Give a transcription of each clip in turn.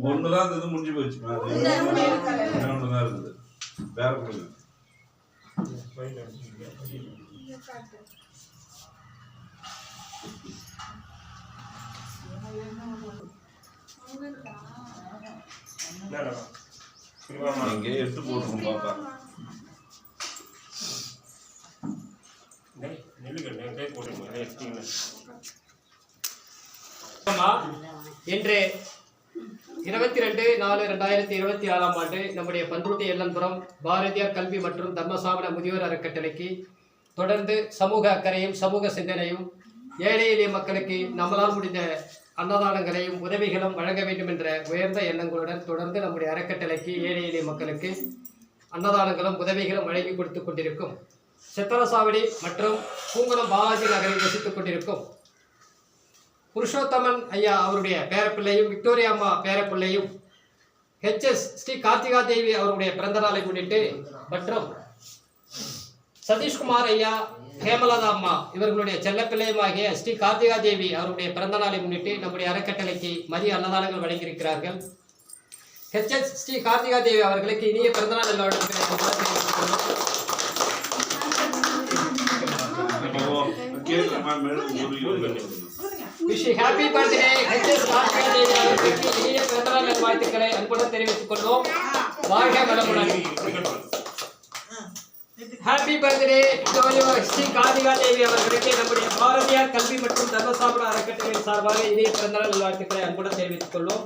ஒண்ணுதான் இது முடிஞ்சு போச்சு ஒண்ணுதான் இருக்குது வேற கொடுங்க இங்கே எடுத்து போட்டுருக்கோம் பாப்பா இன்று 22/4/2026 நம்முடைய பன்ருட்டி எல்லன்புரம் பாரதியார் கல்வி மற்றும் தர்மசாமன முதியோர் அறக்கட்டளைக்கு தொடர்ந்து சமூக அக்கறையும் சமூக சிந்தனையும் ஏழை எளிய மக்களுக்கு நம்மளால் முடிந்த அன்னதானங்களையும் உதவிகளும் வழங்க வேண்டும் என்ற உயர்ந்த எண்ணங்களுடன் தொடர்ந்து நம்முடைய அறக்கட்டளைக்கு ஏழை எளிய மக்களுக்கு அன்னதானங்களும் உதவிகளும் வழங்கி கொடுத்து கொண்டிருக்கும் சித்தரசாவடி மற்றும் பூங்குளம் பாலாஜி நகரில் வசித்துக் கொண்டிருக்கும் புருஷோத்தமன் ஐயா அவருடைய பேரப்பிள்ளையும் விக்டோரியா அம்மா பேரப்பிள்ளையும் HS ஸ்ரீ கார்த்திகா தேவி அவருடைய பிறந்த நாளை முன்னிட்டு மற்றும் சதீஷ்குமார் ஐயா ஹேமலதா அம்மா இவர்களுடைய செல்லப்பிள்ளையுமாகிய ஸ்ரீ கார்த்திகா தேவி அவருடைய பிறந்த நாளை முன்னிட்டு நம்முடைய அறக்கட்டளைக்கு மதிய அன்னதானங்கள் வழங்கியிருக்கிறார்கள். HS ஸ்ரீ கார்த்திகா தேவி அவர்களுக்கு இனிய பிறந்தநாள் ஹாப்பி பர்த்டே HS கார்த்திகா தேவி அவர்களுக்கு இனிய பிறந்தநாள் வாழ்த்துக்களை அன்புடன் தெரிவித்துக் கொள்வோம். வாழ்க வளமுடன். ஹாப்பி பர்த்டே ஸ்ரீ கார்த்திகா தேவி அவர்களுக்கு நம்முடைய பாரதியார் கல்வி மற்றும் தர்மசாமன அறக்கட்டளையின் சார்பாக இனிய பிறந்தநாள் வாழ்த்துக்களை அன்புடன் தெரிவித்துக் கொள்வோம்.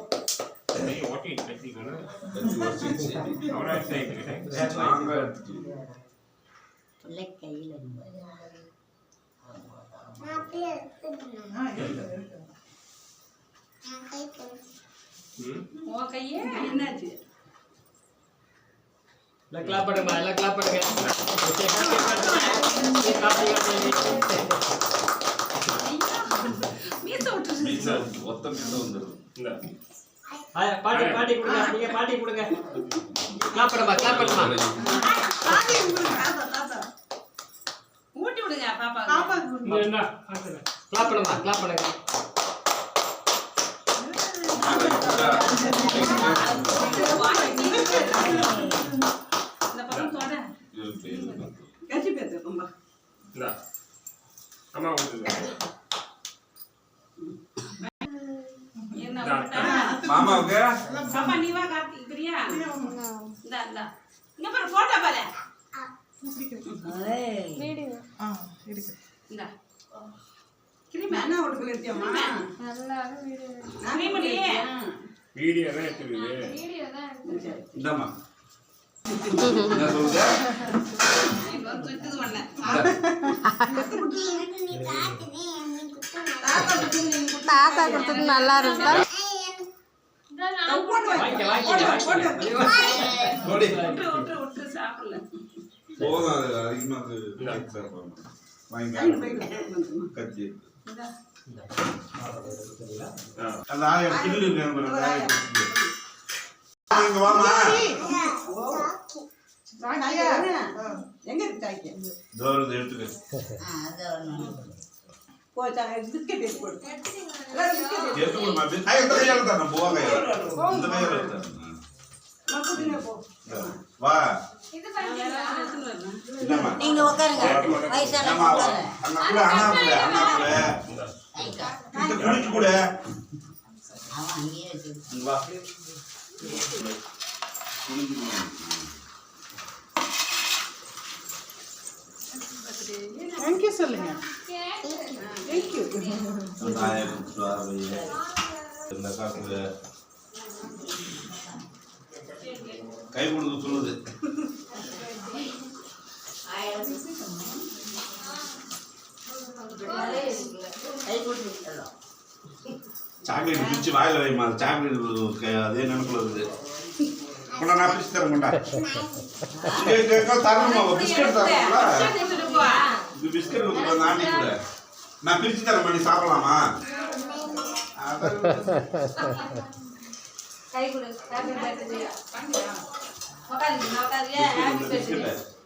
கிளாப் பண்ணுங்க எல்லாம் கிளாப் பண்ணுங்க. பாட்டி பாட்டி கொடுங்க நீங்க பாட்டி கொடுங்க. கிளாப் பண்ணுமா கிளாப் பண்ணுமா ஊட்டி விடுங்க பாப்பா பாப்பா என்ன கிளாப் பண்ணுமா கிளாப் பண்ணுங்க. மாமாவுக்கு பாப்பா நீ வா கார்த்தி பிரியா இந்தா இந்தா இங்க பாரு போட்டோ பாரு வீடியோ இருக்கு இந்தா கிரீம் என்ன ஓடுக்குல இருக்கியம்மா நல்லா வீடியோ கிரீம் இல்லையே வீடியோ தான் எடுத்துக்குது வீடியோ தான் எடுத்துக்குது இந்தம்மா என்ன சொல்லுங்க நீ வந்து இது பண்ண தாத்தா கொடுத்தது நல்லா இருந்தா நீங்க உட்காருங்க வயசானவங்க தேங்க்யூ சொல்லுங்க தேங்க்யூ கை கொடுக்க சொல்லுது. சாக்லேட் பிடிச்சி வாயில வைமா சாக்லேட் அதே நினைப்புல இருக்குது. கொண்டா நான் பிடிச்சி தரேன் கொண்டா தரணுமா பிஸ்கட் தரணுங்களா இது பிஸ்கட் நாட்டி கூட நான் பிரிச்சு தரேன் பண்ணி சாப்பிடலாமா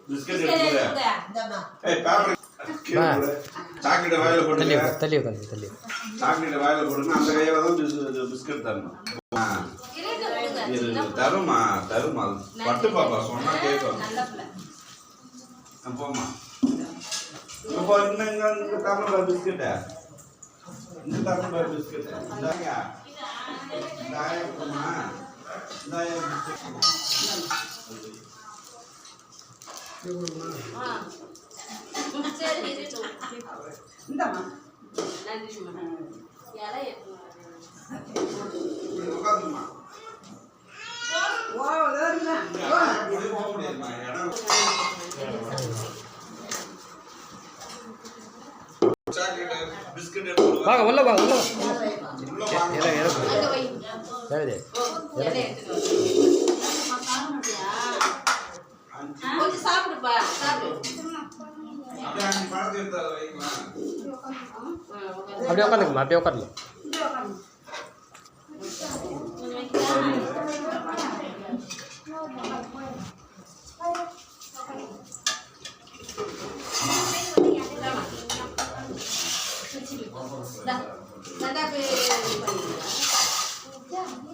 பிஸ்கட் எடுத்து சாக்லேட் வாயில போடுங்க. தள்ளி உட்காந்து தள்ளி. சாக்லேட் வாயில போடுங்க. அந்த கையில தான் பிஸ்கட் தரணும். தருமா தருமா பட்டு பாப்பா சொன்னா கேட்கும். போமா இப்போ இந்த தமிழ் பிஸ்கட்ட இந்த தமிழ் பிஸ்கட் இந்தாங்க இந்தாயமா இந்தாய இந்தாமா உட்காந்துமா ஓ வேறங்க போக முடியாதுமா இடம் சாக்லேட் பிஸ்கட் எடுத்து வாங்க உள்ள வாங்க உள்ள உள்ள வாங்க. சரி கொஞ்சம் சாப்பிடுப்பா சாப்பிடு. அப்படியே அஞ்சு பழத்தை எடுத்து அதை வைங்களா. அப்படியே உட்காந்துக்குமா அப்படியே உட்காந்துக்கலாம்.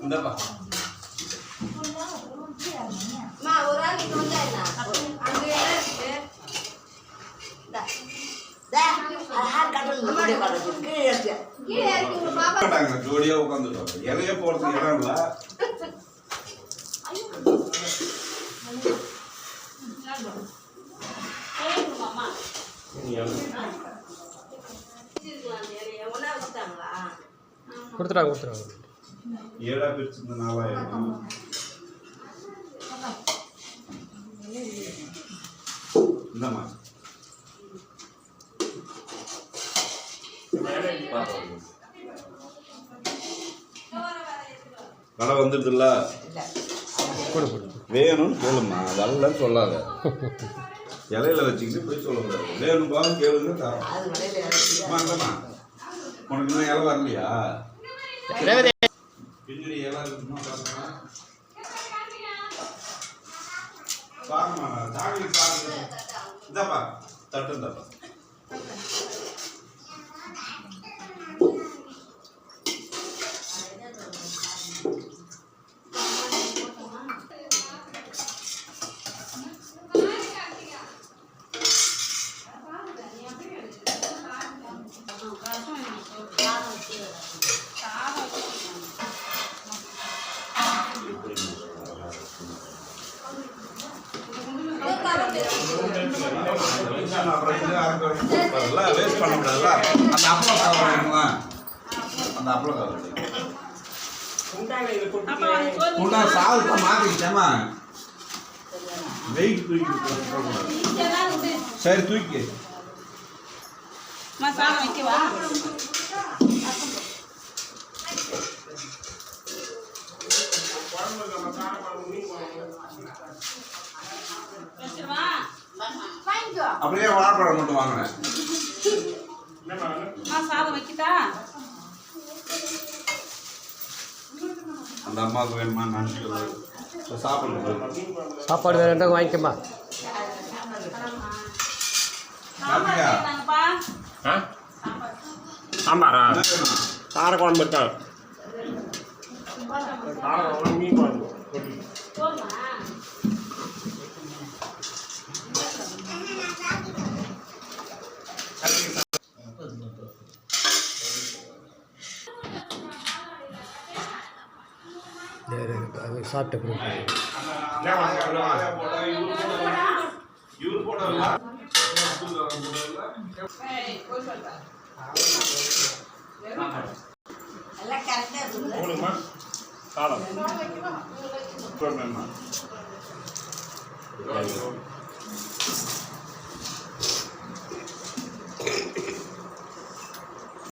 இந்தப்பா ஒரு ஆள் இங்க வந்தா என்ன அங்க இடம் இருக்கு. கீழே இறக்கி விடு பாப்பா. மாட்டாங்க ஜோடியா உட்காந்துருவாங்க. இலைய போறதுக்கு இடம் இல்ல. கொடுத்துட்டாங்க. ஏழா பிரிச்சிருந்த 4000. இந்தம்மா கடை வந்துடுதுல்ல. வேணும்னு கேளுமா, வரலன்னு சொல்லாத. இலையில வச்சுக்கிட்டு போய் சொல்லக்கூடாது. வேணும் பாரு கேளுங்க தரோம். இந்தம்மா உனக்கு இன்னும் இலை வரலையா? பின்னாடி இலை இருக்குமா பாருமா. பாருமா சாக்லேட் சாப்பிடு. இந்தாப்பா தட்டு இந்தாப்பா. வேஸ்ட் பண்ண முடியாதுல்ல. அந்த அப்பளம் கவர் அந்த அப்பளம் கவர் உண்டா சாவுக்கு மாத்திக்கிட்டேமா. வெயிட் தூக்கி சரி தூக்கி சாதம் வைக்கவா? அப்படியே வாழைப்பழம் மட்டும் வாங்கினேன். சாதம் வைக்கிட்டா? அந்த அம்மாவுக்கு வேணுமா நினச்சிட்டு சாப்பாடு வேறு இருந்தால் வாங்கிக்கம்மா. சாம்பாரா? காரக்குழம்பு இருக்கா? காரக்குழம்பு மீன் குழம்பு. அது சாப்பிட்ட பிறகு போடுமா சாதம்